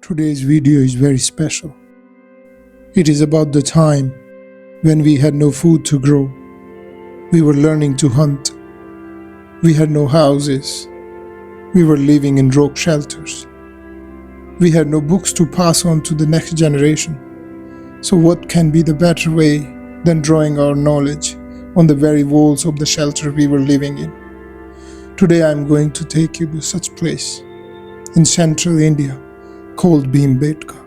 Today's video is very special. It is about the time when we had no food to grow. We were learning to hunt. We had no houses. We were living in rock shelters. We had no books to pass on to the next generation. So, what can be the better way than drawing our knowledge on the very walls of the shelter we were living in? Today, I am going to take you to such a place in central India called Bhimbetka.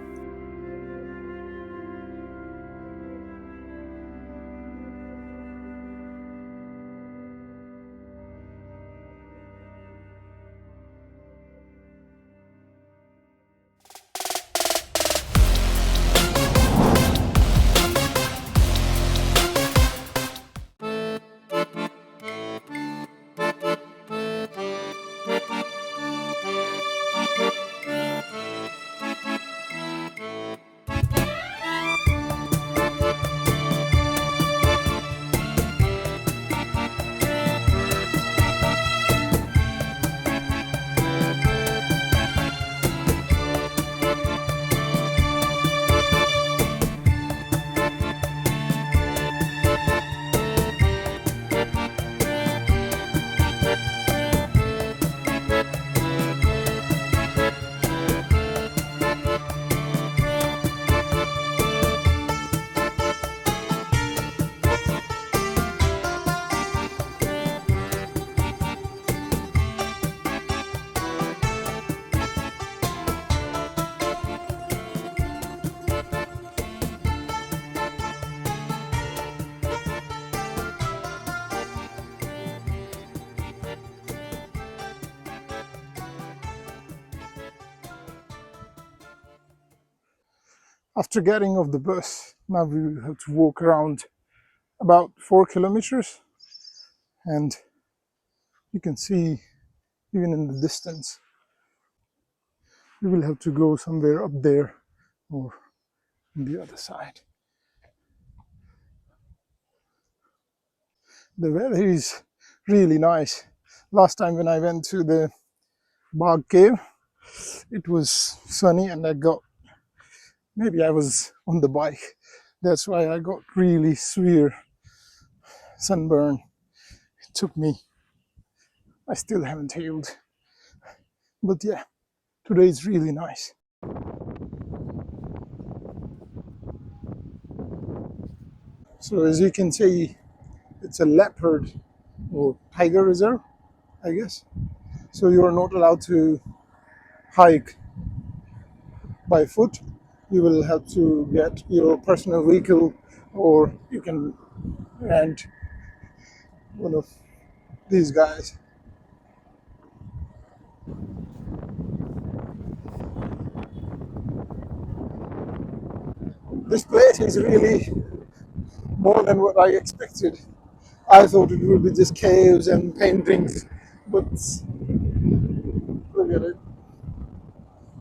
After getting off the bus, now we will have to walk around about 4 kilometers, and you can see even in the distance we will have to go somewhere up there or on the other side. The weather is really nice. Last time when I went to the Bag cave, it was sunny and maybe I was on the bike. That's why I got really severe sunburn. It took me, I still haven't healed. But yeah, today is really nice. So as you can see, it's a leopard or tiger reserve, I guess. So you are not allowed to hike by foot. You will have to get your personal vehicle, or you can rent one of these guys. This place is really more than what I expected. I thought it would be just caves and paintings, but look at it.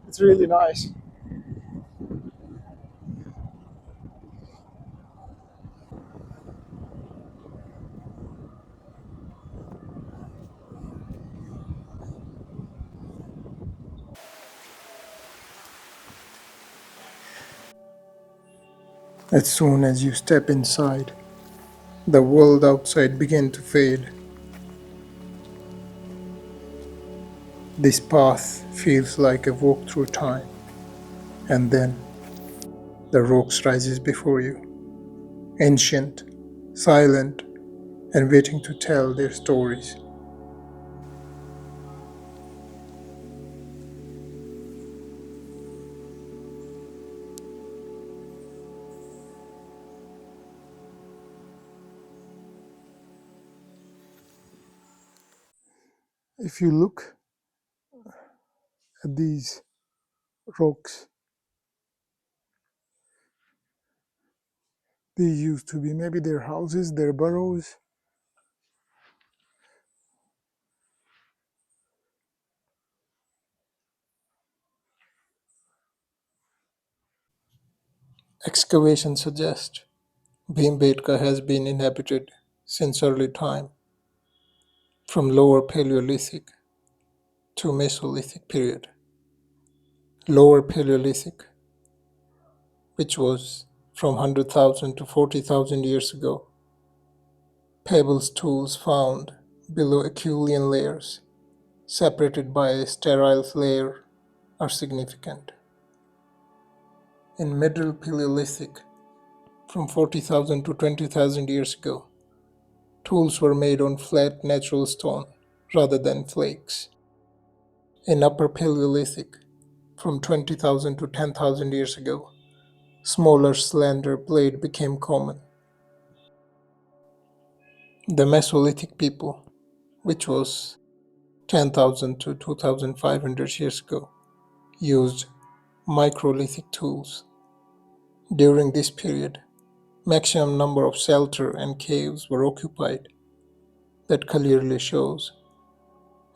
It's really nice. As soon as you step inside, the world outside began to fade. This path feels like a walk through time, and then the rocks rises before you, ancient, silent, and waiting to tell their stories. If you look at these rocks, they used to be maybe their houses, their burrows. Excavations suggest Bhimbetka has been inhabited since early time, from lower Paleolithic to Mesolithic period. Lower Paleolithic, which was from 100,000 to 40,000 years ago. Pebbles tools found below Acheulean layers, separated by a sterile layer, are significant. In Middle Paleolithic, from 40,000 to 20,000 years ago, tools were made on flat natural stone rather than flakes. In Upper Paleolithic, from 20,000 to 10,000 years ago, smaller slender blade became common. The Mesolithic people, which was 10,000 to 2,500 years ago, used microlithic tools. During this period, maximum number of shelter and caves were occupied. That clearly shows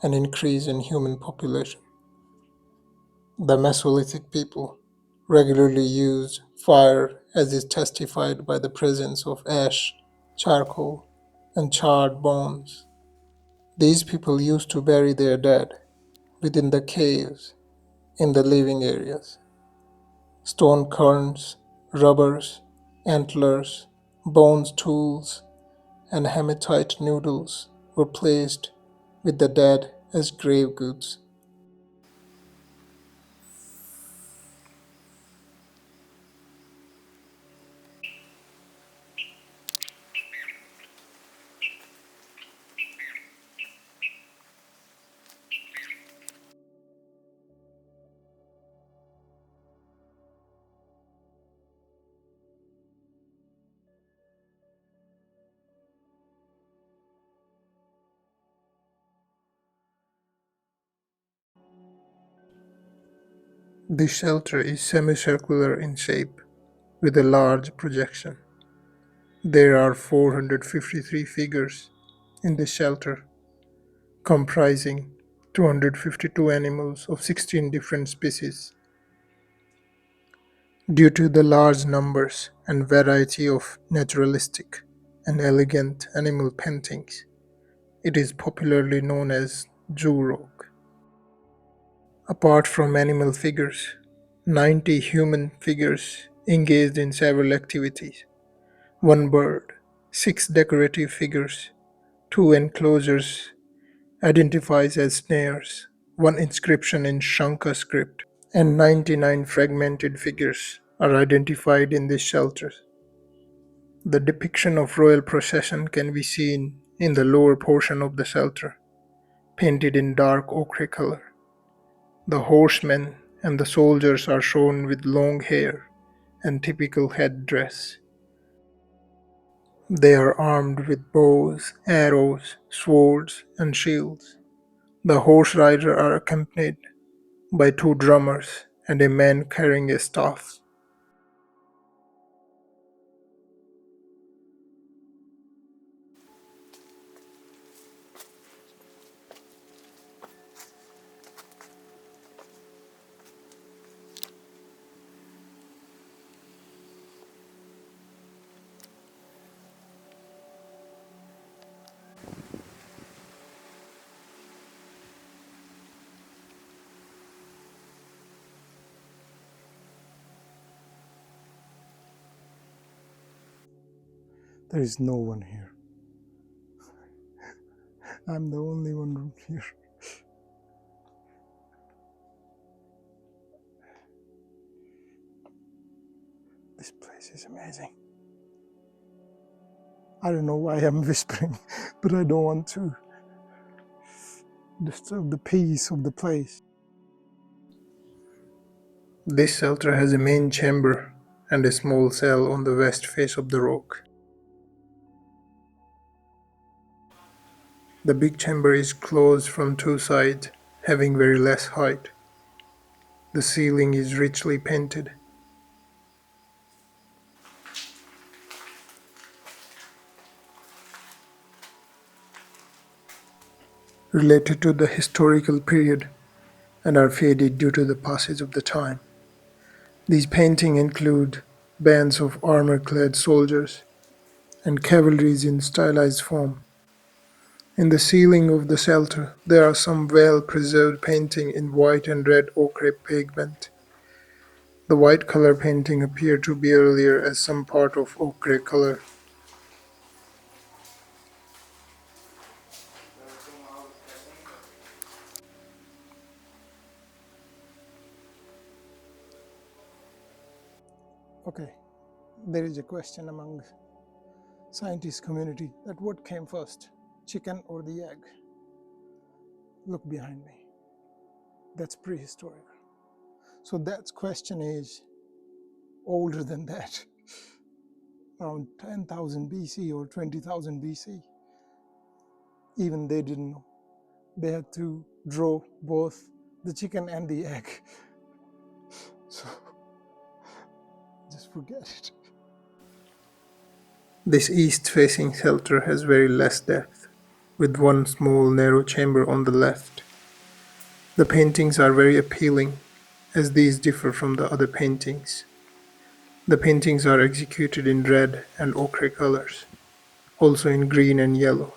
an increase in human population. The Mesolithic people regularly used fire, as is testified by the presence of ash, charcoal, and charred bones. These people used to bury their dead within the caves in the living areas. Stone cairns, rubbers, antlers, bones tools, and hematite noodles were placed with the dead as grave goods. This shelter is semicircular in shape with a large projection. There are 453 figures in this shelter, comprising 252 animals of 16 different species. Due to the large numbers and variety of naturalistic and elegant animal paintings, it is popularly known as Zoo Rock. Apart from animal figures, 90 human figures engaged in several activities: one bird, six decorative figures, two enclosures identified as snares, one inscription in Shanka script, and 99 fragmented figures are identified in this shelter. The depiction of royal procession can be seen in the lower portion of the shelter, painted in dark ochre color. The horsemen and the soldiers are shown with long hair and typical headdress. They are armed with bows, arrows, swords, and shields. The horse riders are accompanied by two drummers and a man carrying a staff. There is no one here. I'm the only one here. This place is amazing. I don't know why I'm whispering, but I don't want to disturb the peace of the place. This shelter has a main chamber and a small cell on the west face of the rock. The big chamber is closed from two sides, having very less height. The ceiling is richly painted. Related to the historical period and are faded due to the passage of the time. These paintings include bands of armor-clad soldiers and cavalries in stylized form. In the ceiling of the shelter, there are some well-preserved paintings in white and red ochre pigment. The white color painting appeared to be earlier as some part of ochre color. Okay, there is a question among scientist community that what came first, chicken or the egg? Look behind me. That's prehistoric. So that question is older than that, around 10,000 BC or 20,000 BC. Even they didn't know. They had to draw both the chicken and the egg. So just forget it. This east-facing shelter has very less depth, with one small narrow chamber on the left. The paintings are very appealing, as these differ from the other paintings. The paintings are executed in red and ochre colors, also in green and yellow.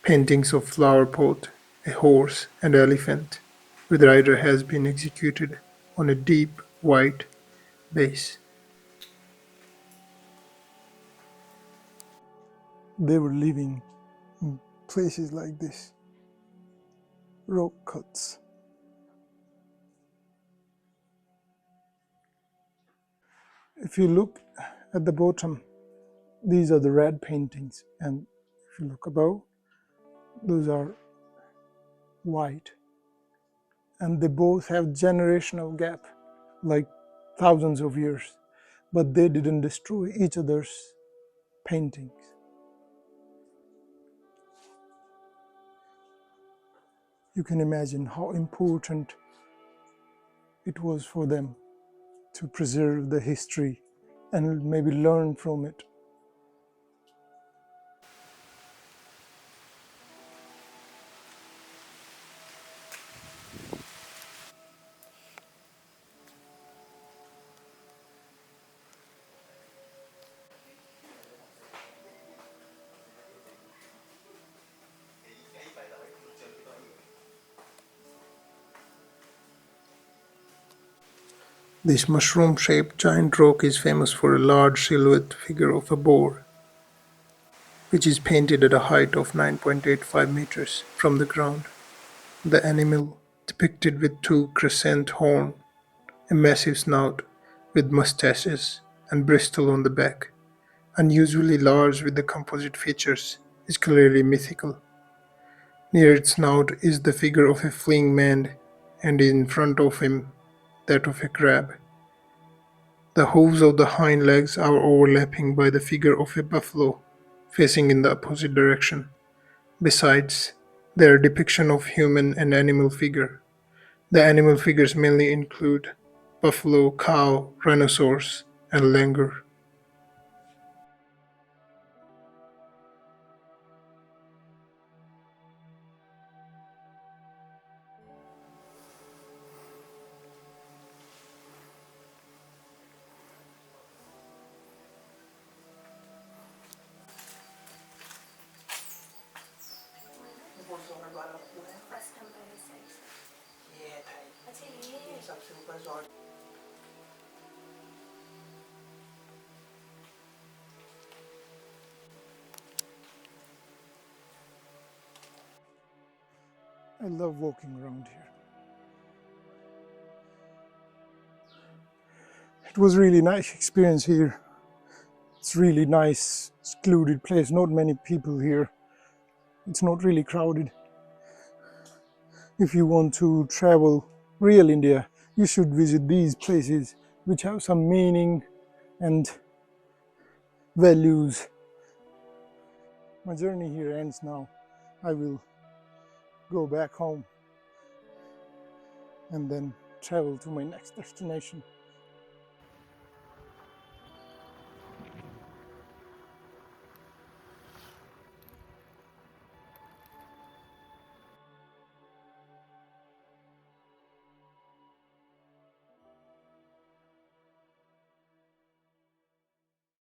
Paintings of flower pot, a horse, and elephant, with rider has been executed on a deep white base. They were living in places like this, rock cuts. If you look at the bottom, these are the red paintings, and if you look above, those are white. And they both have generational gap, like thousands of years, but they didn't destroy each other's paintings. You can imagine how important it was for them to preserve the history and maybe learn from it. This mushroom-shaped giant rock is famous for a large silhouette figure of a boar, which is painted at a height of 9.85 meters from the ground. The animal, depicted with two crescent horns, a massive snout with mustaches and bristle on the back, unusually large with the composite features, is clearly mythical. Near its snout is the figure of a fleeing man, and in front of him that of a crab. The hooves of the hind legs are overlapping by the figure of a buffalo, facing in the opposite direction. Besides, there are depictions of human and animal figure. The animal figures mainly include buffalo, cow, rhinoceros, and langur. I love walking around here. It was really nice experience here. It's really nice, secluded place. Not many people here. It's not really crowded. If you want to travel real India, you should visit these places which have some meaning and values. My journey here ends now. I will go back home and then travel to my next destination.